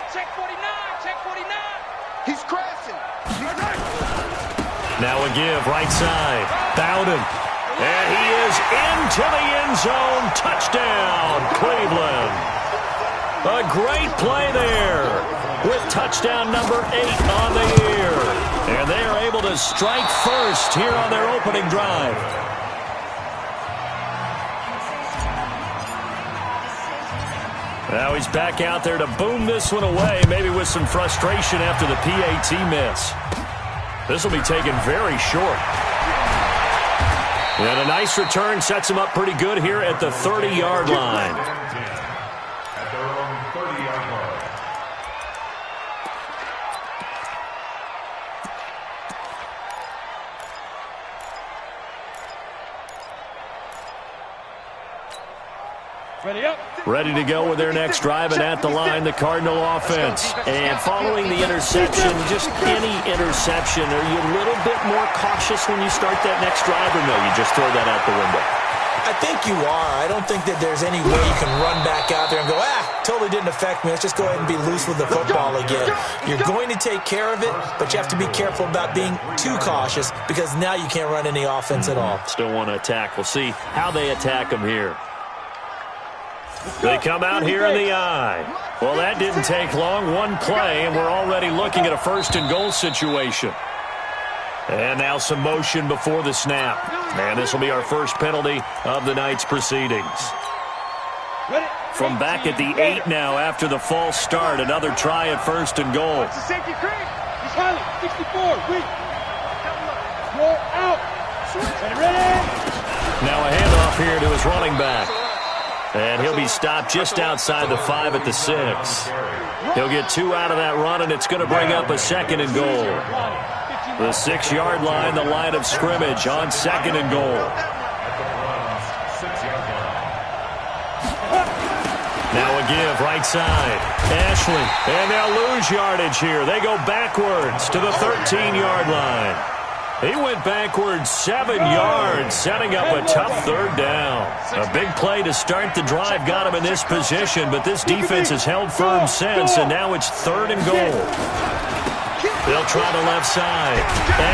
Check 49, check 49. He's crashing. Now a give, right side. Bowden. And he is into the end zone. Touchdown, Cleveland. A great play there with touchdown number 8 on the year. And they are able to strike first here on their opening drive. Now he's back out there to boom this one away, maybe with some frustration after the PAT miss. This will be taken very short. And a nice return sets him up pretty good here at the 30-yard line. At their own 30-yard line. Ready up. Ready to go with their next drive, and at the line, the Cardinal offense. And following the interception, just any interception, are you a little bit more cautious when you start that next drive, or no, you just throw that out the window? I think you are. I don't think that there's any way you can run back out there and go, totally didn't affect me. Let's just go ahead and be loose with the football again. You're going to take care of it, but you have to be careful about being too cautious because now you can't run any offense at all. Still want to attack. We'll see how they attack them here. They come out here in the eye. Well, that didn't take long. One play, and we're already looking at a first-and-goal situation. And now some motion before the snap. And this will be our first penalty of the night's proceedings. From back at the 8 now after the false start, another try at first and goal. It's a safety creep. He's highly 64. Weak. Roll out. Ready. Now a handoff here to his running back. And he'll be stopped just outside the 5 at the 6. He'll get 2 out of that run, and it's going to bring up a second and goal. The 6-yard line, the line of scrimmage on second and goal. Now a give, right side. Ashley, and they'll lose yardage here. They go backwards to the 13-yard line. He went backwards 7 yards, setting up a tough third down. A big play to start the drive got him in this position, but this defense has held firm since, and now it's third and goal. They'll try the left side.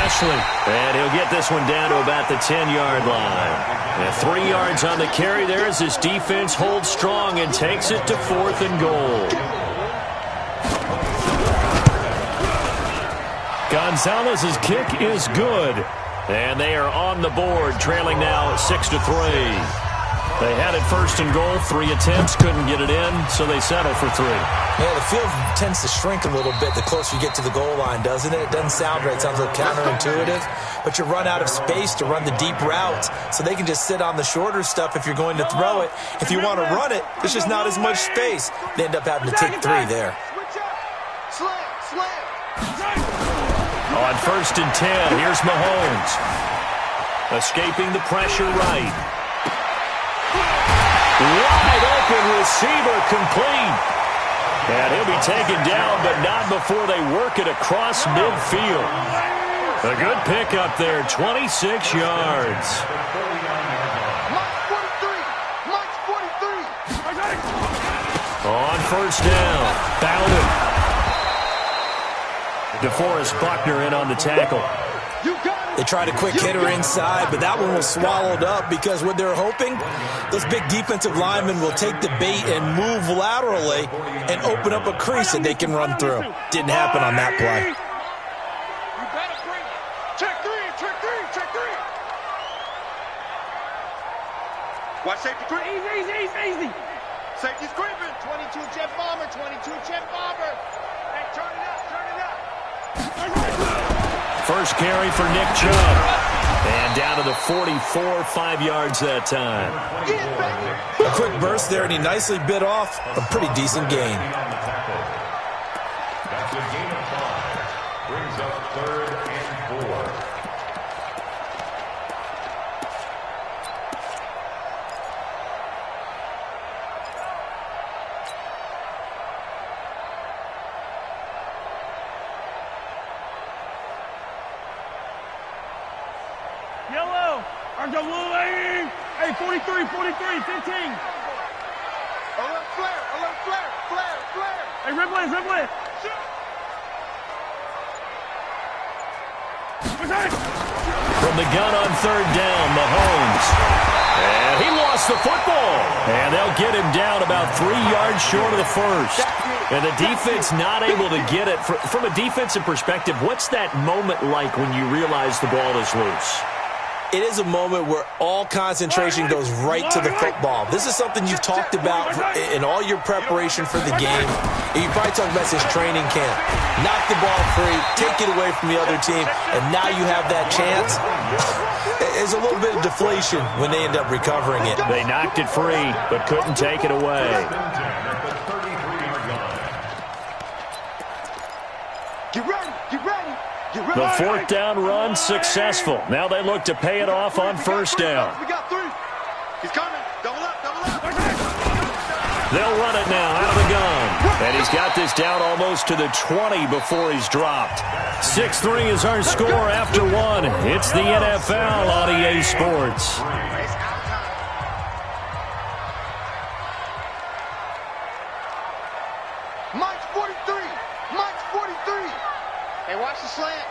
Ashley, and he'll get this one down to about the 10-yard line. And 3 yards on the carry there as this defense holds strong and takes it to 4th and goal. Gonzalez's kick is good. And they are on the board, trailing now 6-3. They had it first and goal, 3 attempts, couldn't get it in, so they settle for 3. Yeah, the field tends to shrink a little bit the closer you get to the goal line, doesn't it? It doesn't sound right. It sounds a little counterintuitive. But you run out of space to run the deep routes, so they can just sit on the shorter stuff if you're going to throw it. If you want to run it, there's just not as much space. They end up having to take 3 there. On first and 10, here's Mahomes. Escaping the pressure right. Wide open receiver complete. And he'll be taken down, but not before they work it across midfield. A good pickup there, 26 yards. On first down, Bowden. DeForest Buckner in on the tackle. They tried a quick hitter inside, but that one was swallowed up because what they're hoping, those big defensive linemen will take the bait and move laterally and open up a crease that they can run through. Didn't happen on that play. Check three. Watch safety creep. Easy. Safety's creeping. 22 jet bomber. Hey, turn it up. First carry for Nick Chubb. And down to the 44, 5 yards that time. A quick burst there, and he nicely bit off a pretty decent gain. That's a gain of 5. Brings up 3rd and 4. Yellow. RWA. Hey, 43, 15. Alert flare. Hey, From the gun on third down, Mahomes. And he lost the football. And they'll get him down about 3 yards short of the first. And the defense not able to get it. From a defensive perspective, what's that moment like when you realize the ball is loose? It is a moment where all concentration goes right to the football. This is something you've talked about in all your preparation for the game. You probably talked about since training camp. Knock the ball free, take it away from the other team, and now you have that chance. There's a little bit of deflation when they end up recovering it. They knocked it free, but couldn't take it away. Get ready, get ready. The fourth down run successful. Now they look to pay it off on first down. We got 3. He's coming. Double up, double up. They'll run it now out of the gun. And he's got this down almost to the 20 before he's dropped. 6-3 is our score after 1. It's the NFL on EA Sports. Mike's 43. Mike's 43. Hey, watch the slant.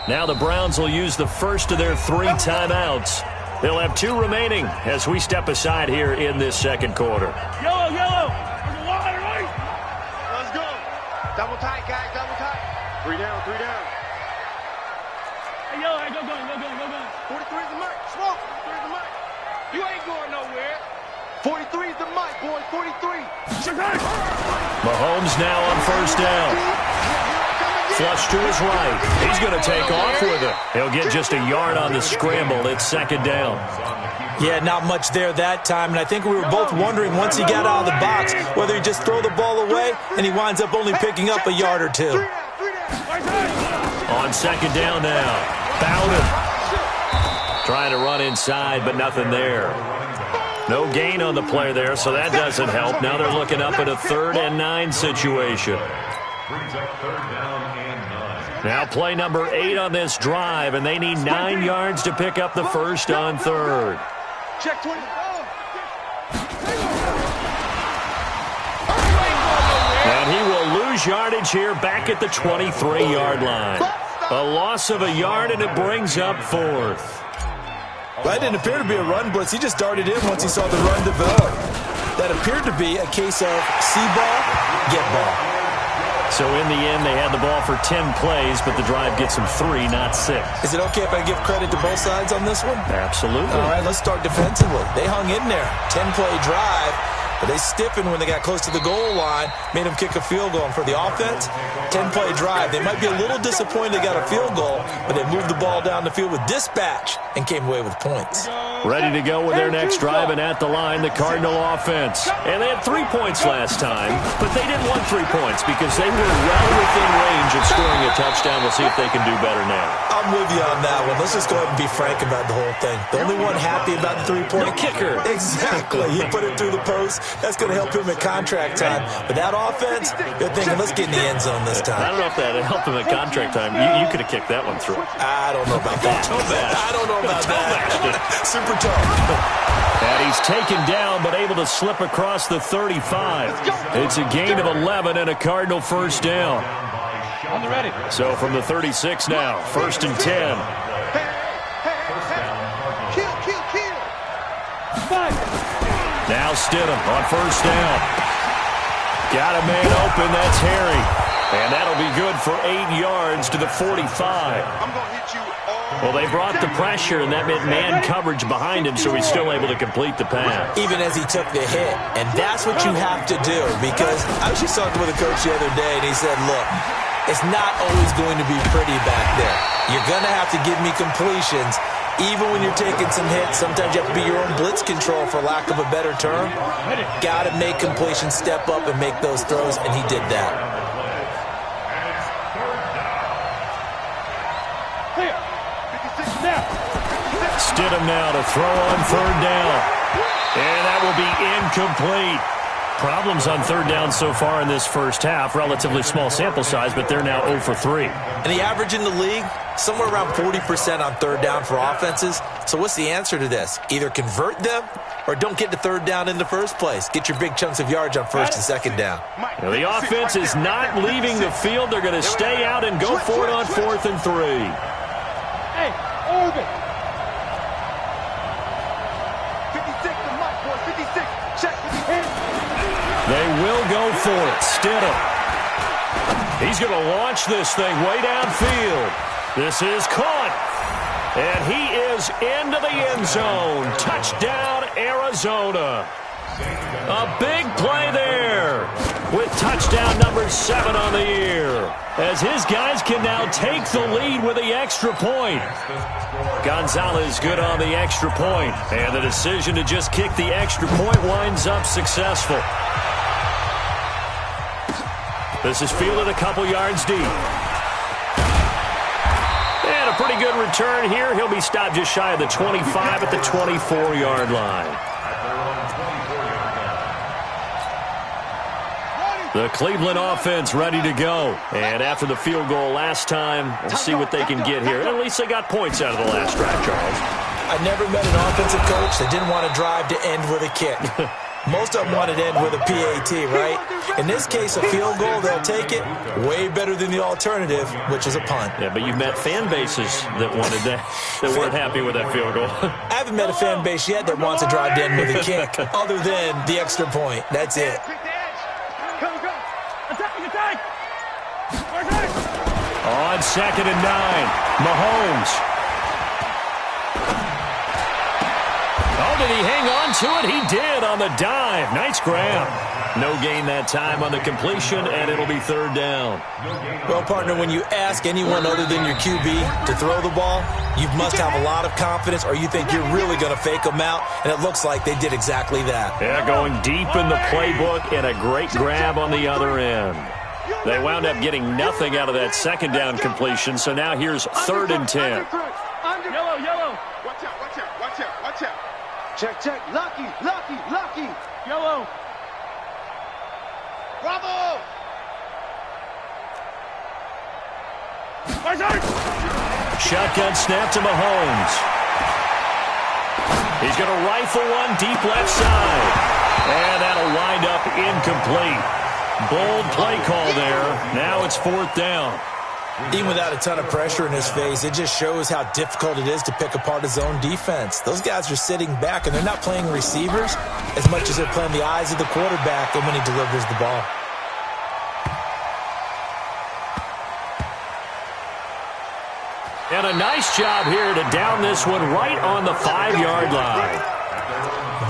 Now the Browns will use the first of their 3 timeouts. They'll have 2 remaining as we step aside here in this second quarter. Yellow, yellow. Let's go. Double tight, guys, double tight. 3 down, 3 down. Hey, yellow, hey, go. 43 is the mic. Smoke. 43 is the mic. You ain't going nowhere. 43 is the mic, boys. 43. Mahomes now on first down. Flush to his right. He's going to take off with it. He'll get just a yard on the scramble. It's second down. Yeah, not much there that time, and I think we were both wondering once he got out of the box whether he'd just throw the ball away, and he winds up only picking up a yard or 2. On second down now. Bowden. Trying to run inside, but nothing there. No gain on the play there, so that doesn't help. Now they're looking up at a 3rd and 9 situation. Brings up 3rd down and 9. Now play number 8 on this drive, and they need 9 yards to pick up the first on 3rd. Check 20. And he will lose yardage here back at the 23-yard line. A loss of a yard, and it brings up 4th. That didn't appear to be a run blitz. He just darted in once he saw the run develop. That appeared to be a case of see ball, get ball. So in the end, they had the ball for 10 plays, but the drive gets them 3, not 6. Is it okay if I give credit to both sides on this one? Absolutely. All right, let's start defensively. They hung in there. 10-play drive, but they stiffened when they got close to the goal line, made them kick a field goal. And for the offense, 10-play drive. They might be a little disappointed they got a field goal, but they moved the ball down the field with dispatch and came away with points. Ready to go with their next drive, and at the line, the Cardinal offense. And they had 3 points last time, but they didn't want 3 points because they were well within range of scoring a touchdown. We'll see if they can do better now. I'm with you on that one. Let's just go ahead and be frank about the whole thing. The only one happy about the 3-point. The kicker. Exactly. He put it through the post. That's going to help him at contract time. But that offense, they're thinking, let's get in the end zone this time. I don't know if that helped him at contract time. You could have kicked that one through. I don't know about that. I don't know about that. Super tough. And he's taken down, but able to slip across the 35. It's a gain of 11 and a Cardinal first down. On the ready. So from the 36 now, 1st and 10. Kill. Now Stidham on first down. Got a man open, that's Harry. And that'll be good for 8 yards to the 45. I'm going to hit you all. Well, they brought the pressure, and that meant man coverage behind him, so he's still able to complete the pass. Even as he took the hit. And that's what you have to do, because I was just talking with a coach the other day, and he said, look, it's not always going to be pretty back there. You're going to have to give me completions. Even when you're taking some hits, sometimes you have to be your own blitz control, for lack of a better term. Got to make completions, step up and make those throws, and he did that. Stidham now to throw on 3rd down. And that will be incomplete. Problems on 3rd down so far in this first half. Relatively small sample size, but they're now 0 for 3. And the average in the league, somewhere around 40% on 3rd down for offenses. So what's the answer to this? Either convert them or don't get to third down in the first place. Get your big chunks of yards on first and second down. Well, the offense is not leaving the field. They're going to stay out and go for it on 4th and 3. Hey, Oregon. 56 to Mike, boy. 56. Check. They will go for it. Stidham. He's going to launch this thing way downfield. This is caught. And he is into the end zone. Touchdown, Arizona. A big play there with touchdown number 7 on the year, as his guys can now take the lead with the extra point. Gonzalez good on the extra point, and the decision to just kick the extra point winds up successful. This is fielded a couple yards deep. And a pretty good return here. He'll be stopped just shy of the 25 at the 24-yard line. The Cleveland offense ready to go. And after the field goal last time, we'll see what they can get here. At least they got points out of the last drive, Charles. I never met an offensive coach that didn't want to drive to end with a kick. Most of them want to end with a PAT, right? In this case, a field goal, they'll take it. Way better than the alternative, which is a punt. Yeah, but you've met fan bases that wanted that weren't happy with that field goal. I haven't met a fan base yet that wants to drive to end with a kick, other than the extra point. That's it. On 2nd and 9, Mahomes. Oh, did he hang on to it? He did on the dive. Nice grab. No gain that time on the completion, and it'll be 3rd down. Well, partner, when you ask anyone other than your QB to throw the ball, you must have a lot of confidence, or you think you're really going to fake them out, and it looks like they did exactly that. Yeah, going deep in the playbook, and a great grab on the other end. They wound up getting nothing out of that 2nd down completion, so now here's 3rd and 10. Yellow, yellow. Watch out, watch out, watch out, watch out. Check, check. Lucky, lucky, lucky. Yellow. Bravo! Shotgun snap to Mahomes. He's going to rifle one deep left side. And that'll wind up incomplete. Bold play call there. Now it's 4th down. Even without a ton of pressure in his face, it just shows how difficult it is to pick apart his own defense. Those guys are sitting back, and they're not playing receivers as much as they're playing the eyes of the quarterback and when he delivers the ball. And a nice job here to down this one right on the 5-yard line.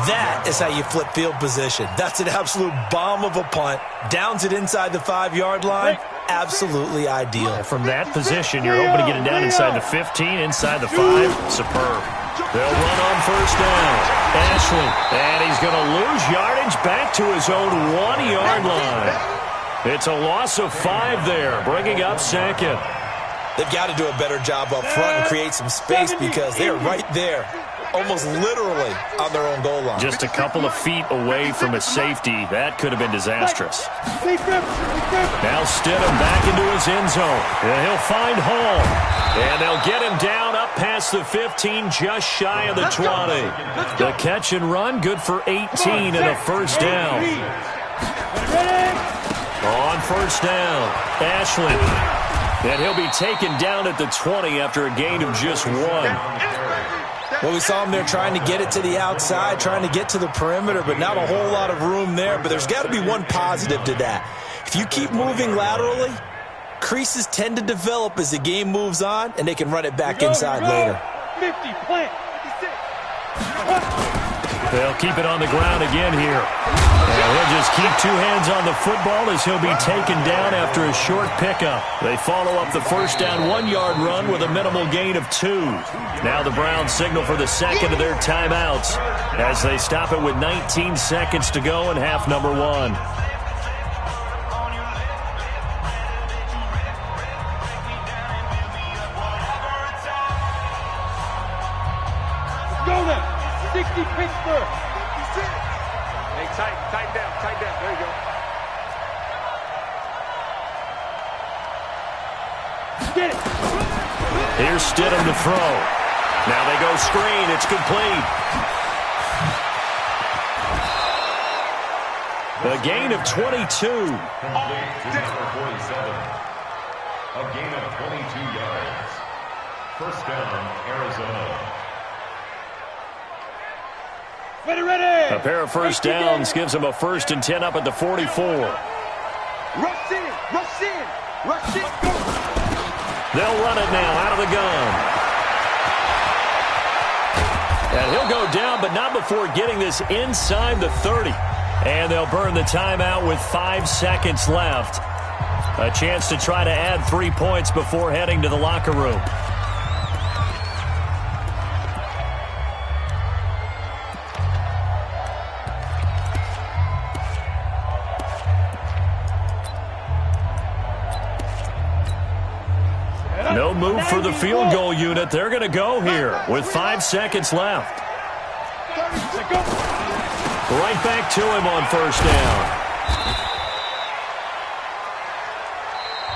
That is how you flip field position. That's an absolute bomb of a punt. Downs it inside the 5-yard line. Absolutely ideal. From that position, you're hoping to get it down inside the 15, inside the 5. Superb. They'll run on 1st down. Ashley, and he's going to lose yardage back to his own 1-yard line. It's a loss of 5 there, bringing up 2nd. They've got to do a better job up front and create some space because they're right there, almost literally on their own goal line. Just a couple of feet away from a safety. That could have been disastrous. Now Stidham back into his end zone. And he'll find Hall. And they'll get him down up past the 15, just shy of the 20. The catch and run, good for 18 and a 1st down. On 1st down, Ashley. And he'll be taken down at the 20 after a gain of just 1. Well, we saw him there trying to get it to the outside, trying to get to the perimeter, but not a whole lot of room there. But there's got to be one positive to that. If you keep moving laterally, creases tend to develop as the game moves on, and they can run it back inside later. 50, plant. They'll keep it on the ground again here. And he'll just keep 2 hands on the football as he'll be taken down after a short pickup. They follow up the 1st down 1-yard run with a minimal gain of 2. Now the Browns signal for the 2nd of their timeouts as they stop it with 19 seconds to go in half number 1. Go now. 60 Pittsburgh. Hey, tighten down, tighten down. There you go. Get it. Here's Stidham to throw. Now they go screen. It's complete. A gain of 22. Complete to number 47. A gain of 22 yards. First down, Arizona. Ready. A pair of first downs gives them a 1st and 10 up at the 44. Rush in. Rush in. Rush in. Go. They'll run it now out of the gun. And he'll go down, but not before getting this inside the 30. And they'll burn the timeout with 5 seconds left. A chance to try to add 3 points before heading to the locker room. No move for the field goal unit. They're going to go here with 5 seconds left. Right back to him on first down.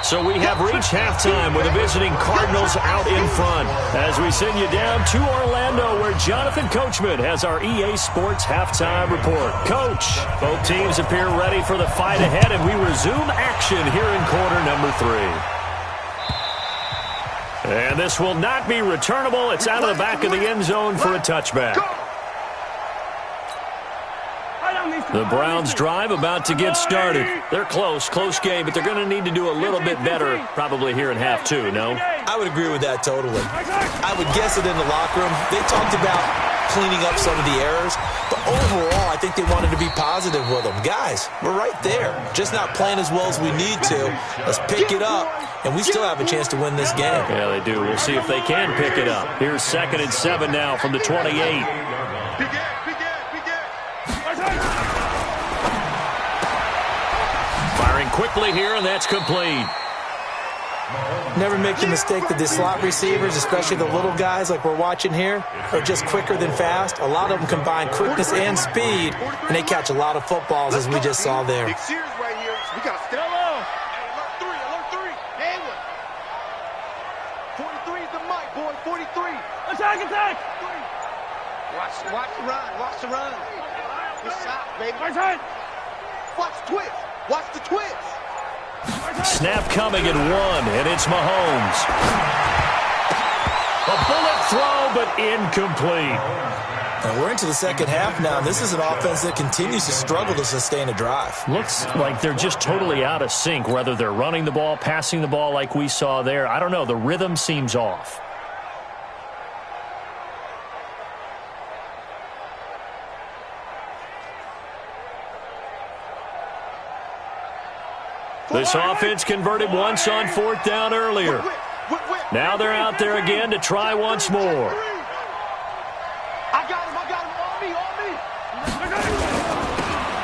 So we have reached halftime with the visiting Cardinals out in front as we send you down to Orlando where Jonathan Coachman has our EA Sports halftime report. Coach, both teams appear ready for the fight ahead, and we resume action here in quarter number 3. And this will not be returnable. It's out of the back of the end zone for a touchback. The Browns drive about to get started. They're close game, but they're going to need to do a little bit better probably here in half 2, no? I would agree with that totally. I would guess it in the locker room. They talked about cleaning up some of the errors, but overall I think they wanted to be positive with them. Guys, we're right there. Just not playing as well as we need to. Let's pick it up, and we still have a chance to win this game. Yeah, they do. We'll see if they can pick it up. Here's 2nd and 7 now from the 28. Firing quickly here, and that's complete. Never make the mistake that the slot receivers, especially the little guys like we're watching here, are just quicker than fast. A lot of them combine quickness and speed, and they catch a lot of footballs, as we just saw there. Big series right here. We got to step up. Alert 3. Handle it. 43 is the mic, boy. 43. Attack. Watch the run. Watch the run. Good shot, baby. Watch the twist. Watch the twist. Snap coming at 1, and it's Mahomes. A bullet throw, but incomplete. And we're into the second half now. This is an offense that continues to struggle to sustain a drive. Looks like they're just totally out of sync, whether they're running the ball, passing the ball like we saw there. I don't know. The rhythm seems off. This offense converted once on 4th down earlier. Now they're out there again to try once more. I got him. On me.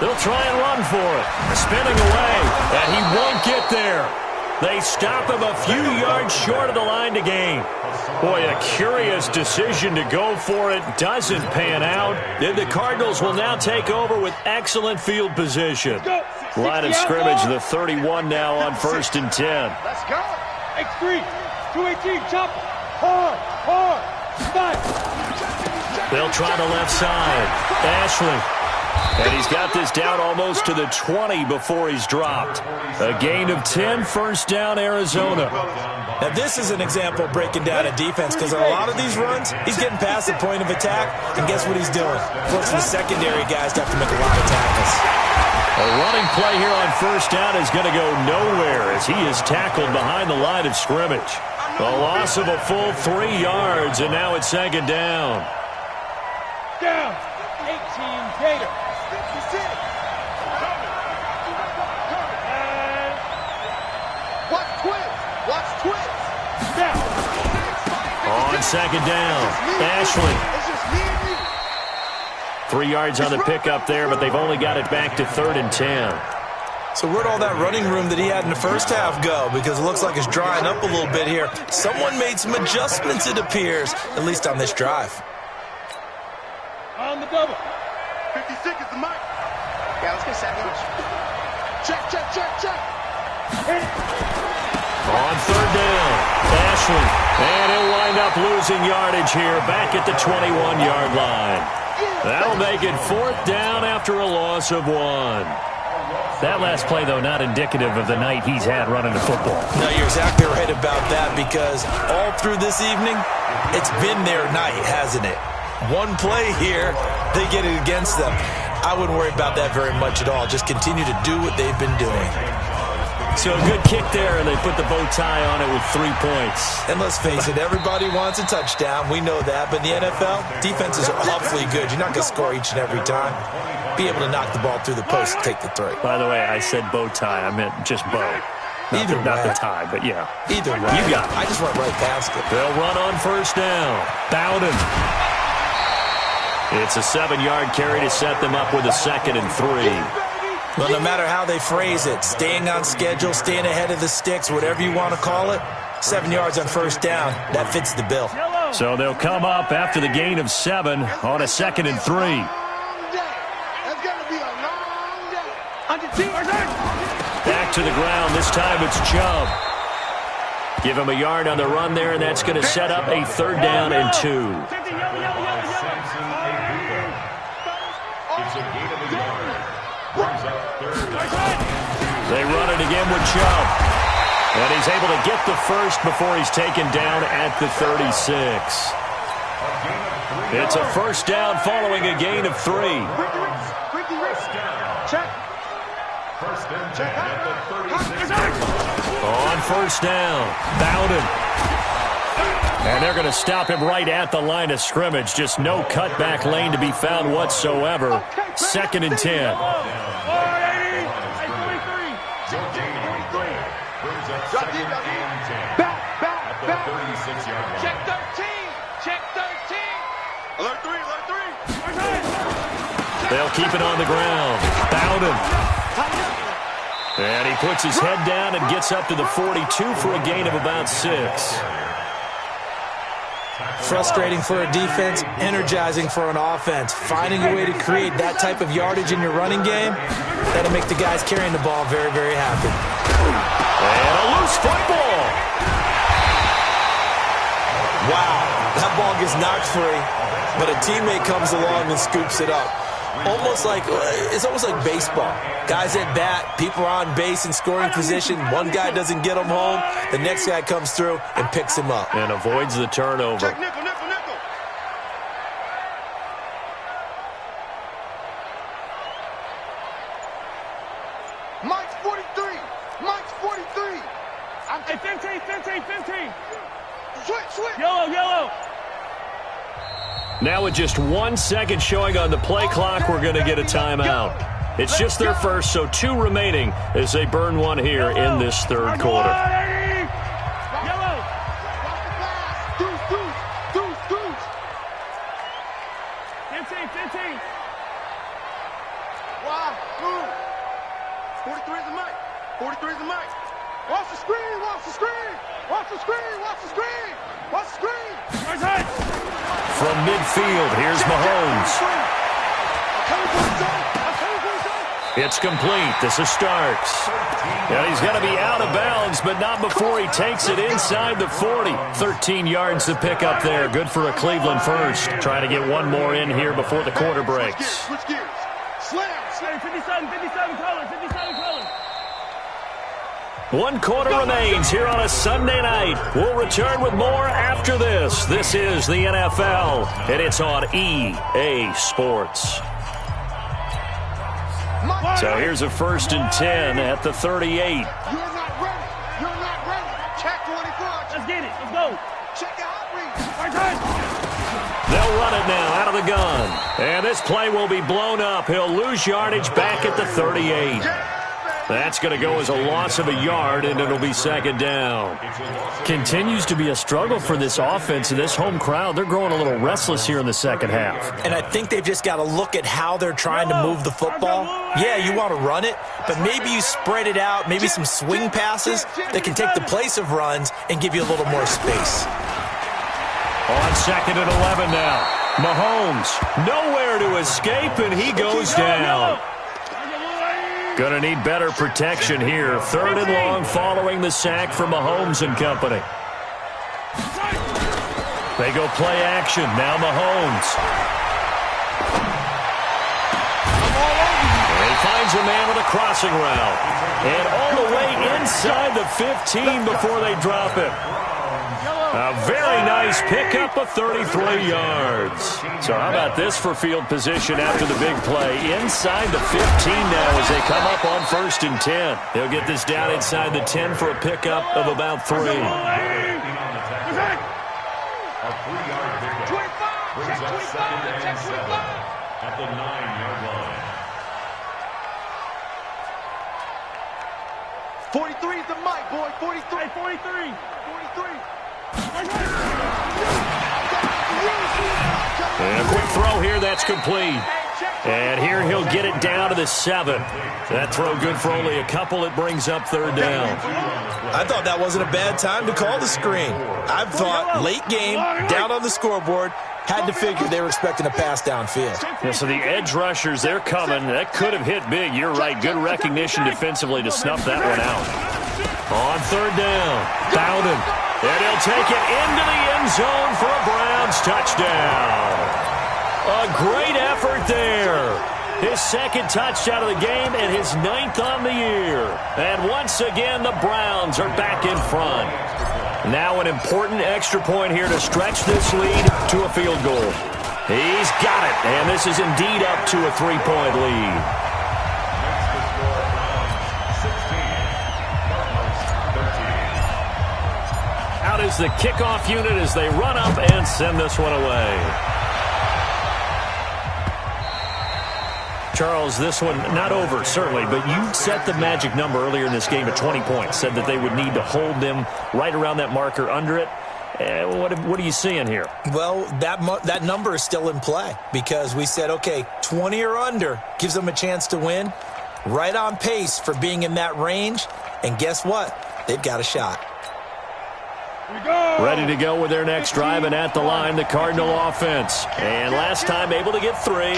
They'll try and run for it. Spinning away, and he won't get there. They stop him a few yards short of the line to gain. Boy, a curious decision to go for it. Doesn't pan out. Then the Cardinals will now take over with excellent field position. Line of scrimmage, the 31 now on 1st and 10. Let's go. X3. 218. Chop. Hard. Stop. They'll try the left side. Ashley. And he's got this down almost to the 20 before he's dropped. A gain of 10, 1st down, Arizona. Now, this is an example of breaking down a defense because on a lot of these runs, he's getting past the point of attack, and guess what he's doing? Forcing the secondary guys to have to make a lot of tackles. A running play here on 1st down is going to go nowhere as he is tackled behind the line of scrimmage. A loss of a full 3 yards, and now it's 2nd down. Down. 18 Gator. Watch twist. Down. On 2nd down, Ashley. It's just me and you. 3 yards on the pickup there, but they've only got it back to 3rd and 10. So where'd all that running room that he had in the first half go? Because it looks like it's drying up a little bit here. Someone made some adjustments, it appears, at least on this drive. On the double. 56 is the mic. Yeah, let's get sandwich. Check. Hit it. On third down, Ashley. And he'll wind up losing yardage here back at the 21-yard line. That'll make it 4th down after a loss of 1. That last play, though, not indicative of the night he's had running the football. No, you're exactly right about that, because all through this evening, it's been their night, hasn't it? One play here, they get it against them. I wouldn't worry about that very much at all. Just continue to do what they've been doing. So a good kick there, and they put the bow tie on it with 3 points. And let's face it, everybody wants a touchdown. We know that. But in the NFL, defenses are awfully good. You're not going to score each and every time. Be able to knock the ball through the post and take the 3. By the way, I said bow tie. I meant just bow. Not the tie, but yeah. Either way. You got it. I just went right past it. They'll run on first down. Bowden. It's a 7-yard carry to set them up with a 2nd and 3. Well, no matter how they phrase it, staying on schedule, staying ahead of the sticks, whatever you want to call it, 7 yards on first down, that fits the bill. So they'll come up after the gain of 7 on a 2nd and 3. Back to the ground. This time it's Chubb. Give him a yard on the run there, and that's going to set up a 3rd down and 2. It's a gain of a yard. Brings up 3rd. They run it again with Chubb. And he's able to get the first before he's taken down at the 36. It's a 1st down following a gain of 3. Check. 1st and 10 at the 36. On first down, Bowden. And they're going to stop him right at the line of scrimmage. Just no cutback lane to be found whatsoever. 2nd and 10. Brings up 2nd and 10. At the 36-yard line. Check 13. Check 13. Alert 3. Alert 3. They'll keep it on the ground. Bowden. And he puts his head down and gets up to the 42 for a gain of about 6. Frustrating for a defense, energizing for an offense. Finding a way to create that type of yardage in your running game, that'll make the guys carrying the ball very, very happy. And a loose football. Wow, that ball gets knocked free, but a teammate comes along and scoops it up. It's almost like baseball. Guys at bat, people are on base in scoring position. One guy doesn't get him home. The next guy comes through and picks him up. And avoids the turnover. Check nickel, nickel, nickel. Mike's 43. Mike's 43. Hey, 15. Switch. Yellow. Now with just 1 second showing on the play clock, we're going to get a timeout. It's just their first, so 2 remaining as they burn one here in this 3rd quarter. Yellow. Deuce. 15. Wow, move. 43 is the mic. 43 is the mic. Watch the screen. From midfield, here's Mahomes. It's complete. This is Starks. And he's going to be out of bounds, but not before he takes it inside the 40. 13 yards to pick up there. Good for a Cleveland first. Trying to get one more in here before the quarter breaks. Switch gears. Slam. 57 colors. 57 colors. 1 quarter remains here on a Sunday night. We'll return with more after this. This is the NFL, and it's on EA Sports. So here's a 1st and 10 at the 38. You're not ready. Check 24. Let's get it. Let's go. Check the hot read. They'll run it now out of the gun. And this play will be blown up. He'll lose yardage back at the 38. That's going to go as a loss of a yard, and it'll be 2nd down. Continues to be a struggle for this offense and this home crowd. They're growing a little restless here in the 2nd half. And I think they've just got to look at how they're trying to move the football. Yeah, you want to run it, but maybe you spread it out, maybe some swing passes that can take the place of runs and give you a little more space. On 2nd and 11 now. Mahomes, nowhere to escape, and he goes down. Going to need better protection here. 3rd and long following the sack from Mahomes and company. They go play action. Now Mahomes. And he finds a man with a crossing route. And all the way inside the 15 before they drop it. A very nice pickup of 33 yards. So how about this for field position after the big play? Inside the 15 now as they come up on 1st and 10. They'll get this down inside the 10 for a pickup of about 3. A 3-yard pickup brings up 2nd and 7 at the 9-yard line. 43 is the mic, boy. 43. 43. 43. And a quick throw here, that's complete. And here he'll get it down to the 7. That throw good for only a couple. It brings up 3rd down. I thought that wasn't a bad time to call the screen. I thought late game, down on the scoreboard, had to figure they were expecting a pass downfield. Yeah, so the edge rushers, they're coming. That could have hit big. You're right. Good recognition defensively to snuff that one out. On 3rd down, Bowden. And he'll take it into the end zone for a Browns touchdown. A great effort there. His 2nd touchdown of the game and his 9th on the year. And once again, the Browns are back in front. Now an important extra point here to stretch this lead to a field goal. He's got it, and this is indeed up to a 3-point lead. Out is the kickoff unit as they run up and send this one away. Charles, this one not over, certainly, but you set the magic number earlier in this game at 20 points, said that they would need to hold them right around that marker under it. What are you seeing here? Well, that number is still in play because we said, okay, 20 or under gives them a chance to win. Right on pace for being in that range, and guess what? They've got a shot. Ready to go with their next drive, and at the line, the Cardinal offense. And last time able to get 3.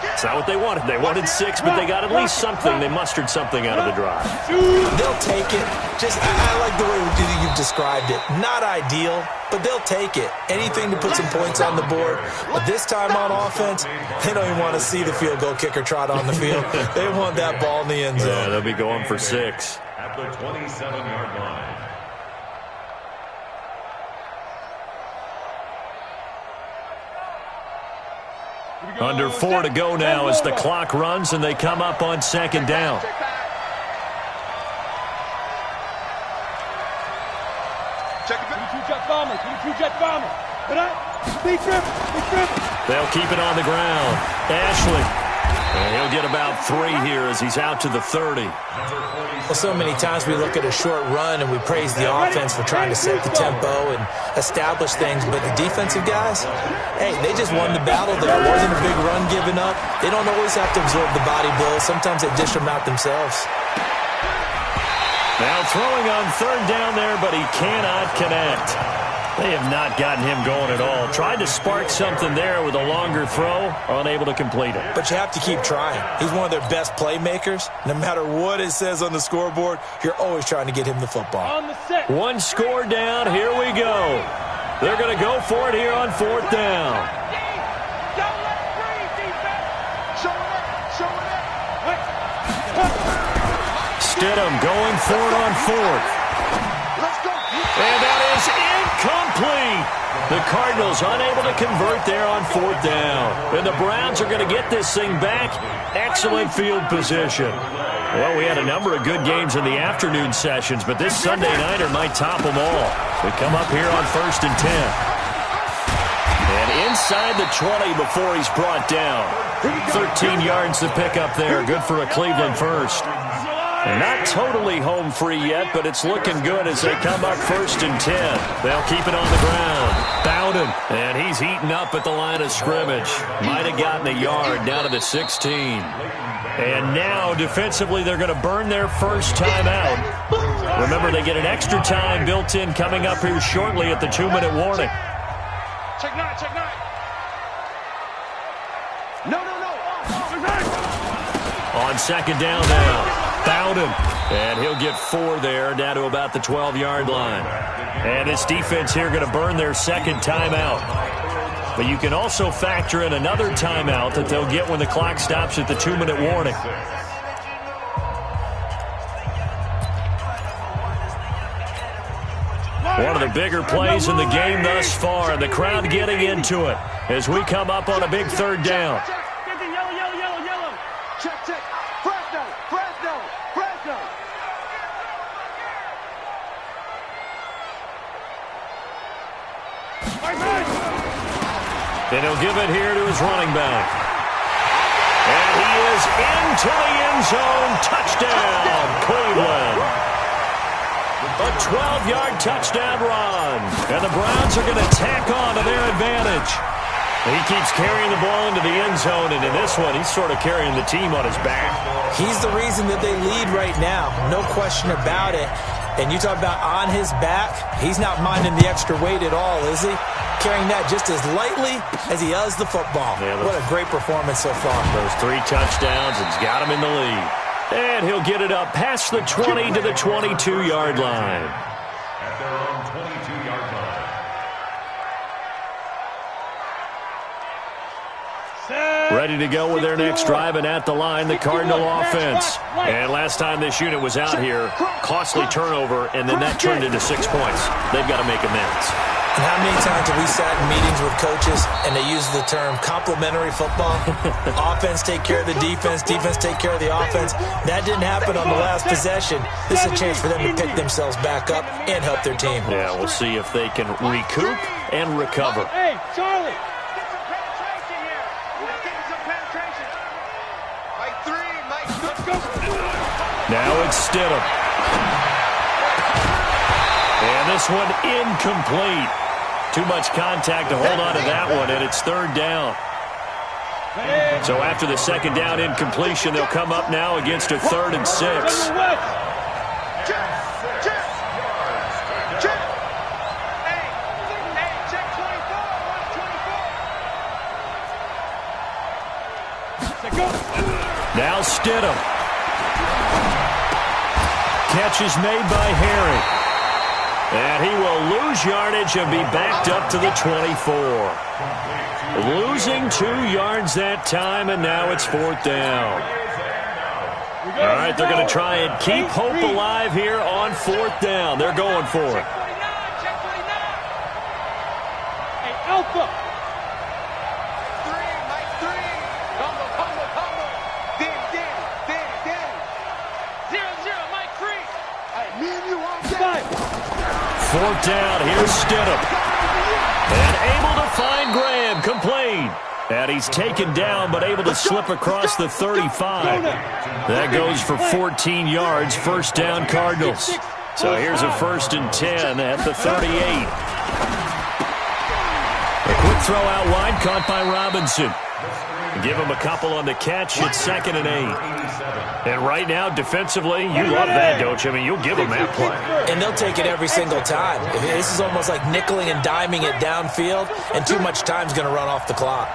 It's not what they wanted. They wanted 6, but they got at least something. They mustered something out of the drive. They'll take it. I like the way you've described it. Not ideal, but they'll take it. Anything to put some points on the board. But this time on offense, they don't even want to see the field goal kicker trot on the field. They want that ball in the end zone. Yeah, they'll be going for 6. At the 27-yard line. Under 4 to go now as the clock runs and they come up on 2nd down. They'll keep it on the ground. Ashley. And he'll get about 3 here as he's out to the 30. Well, so many times we look at a short run and we praise the offense for trying to set the tempo and establish things, but the defensive guys, hey, they just won the battle there. It wasn't a big run given up. They don't always have to absorb the body blows. Sometimes they dish them out themselves. Now throwing on 3rd down there, but he cannot connect. They have not gotten him going at all. Tried to spark something there with a longer throw, unable to complete it. But you have to keep trying. He's one of their best playmakers. No matter what it says on the scoreboard, you're always trying to get him the football. 1 score down, here we go. They're going to go for it here on 4th down. Stidham going for it on 4th. And that is incomplete. The Cardinals unable to convert there on 4th down. And the Browns are going to get this thing back. Excellent field position. Well, we had a number of good games in the afternoon sessions, but this Sunday nighter might top them all. We come up here on 1st and 10. And inside the 20 before he's brought down. 13 yards to pick up there. Good for a Cleveland first. Not totally home free yet, but it's looking good as they come up 1st and 10. They'll keep it on the ground. Bowden, and he's eaten up at the line of scrimmage. Might have gotten a yard down to the 16. And now, defensively, they're going to burn their first time out. Remember, they get an extra time built in coming up here shortly at the 2-minute warning. Check 9, check 9. No. On second down now. Found him. And he'll get 4 there, down to about the 12-yard line. And this defense here going to burn their second timeout. But you can also factor in another timeout that they'll get when the clock stops at the 2-minute warning. One of the bigger plays in the game thus far, and the crowd getting into it as we come up on a big third down. Yellow. Check. Fresno. And he'll give it here to his running back. And he is into the end zone. Touchdown, Cleveland. A 12-yard touchdown run. And the Browns are going to tack on to their advantage. He keeps carrying the ball into the end zone, and in this one, he's sort of carrying the team on his back. He's the reason that they lead right now. No question about it. And you talk about on his back, he's not minding the extra weight at all, is he? Carrying that just as lightly as he does the football. Yeah, what a great performance so far. Those 3 touchdowns, it's got him in the lead. And he'll get it up past the 20 to the 22-yard line. At their own 22-yard line. Ready to go with their next drive, and at the line, the Cardinal offense. And last time this unit was out here, costly turnover, and then that turned into 6 points. They've got to make amends. And how many times have we sat in meetings with coaches and they use the term complementary football? Offense take care of the defense, defense take care of the offense. That didn't happen on the last possession. This is a chance for them to pick themselves back up and help their team. Yeah, we'll see if they can recoup and recover. Hey, Charlie. Get some penetration here. Let's get some penetration. Mike 3, Mike. Let's go. Now it's Stidham. And this one incomplete. Too much contact to hold on to that one, and it's third down. So after the second down incompletion, they'll come up now against a 3rd and 6. Check 24. Now Stidham. Catch is made by Herring. And he will lose yardage and be backed up to the 24. Losing 2 yards that time, and now it's 4th down. All right, they're going to try and keep hope alive here on 4th down. They're going for it. Check 49. Hey, Alpha. 3, Mike 3. Combo. Danny. 0-0, Mike 3. Hey, me and you all day. 4th down, here's Stidham. And able to find Graham, complete. And he's taken down, but able to slip across the 35. That goes for 14 yards, 1st down Cardinals. So here's a 1st and 10 at the 38. A quick throw out wide, caught by Robinson. Give him a couple on the catch. It's 2nd and 8. And right now, defensively, you love that, don't you? I mean, you'll give them that play. And they'll take it every single time. This is almost like nickeling and diming it downfield, and too much time's going to run off the clock.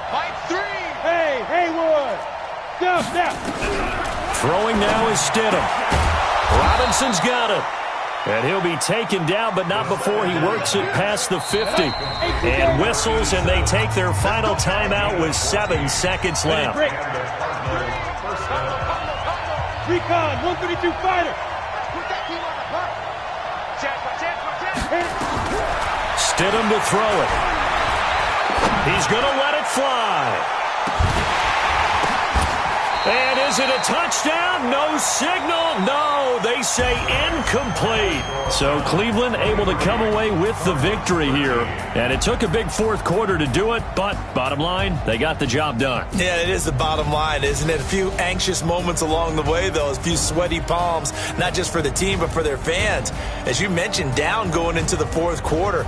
Mike 3. Hey, Haywood. Down. Throwing now is Stidham. Robinson's got it. And he'll be taken down, but not before he works it past the 50. And whistles, and they take their final timeout with 7 seconds left. Recon, 132 fighter. Put that team on the block. Check. Stidham to throw it. He's going to let it fly. And is it a touchdown? No signal. No, they say incomplete. So Cleveland able to come away with the victory here. And it took a big 4th quarter to do it, but bottom line, they got the job done. Yeah, it is the bottom line, isn't it? A few anxious moments along the way, though. A few sweaty palms, not just for the team, but for their fans. As you mentioned, down going into the 4th quarter.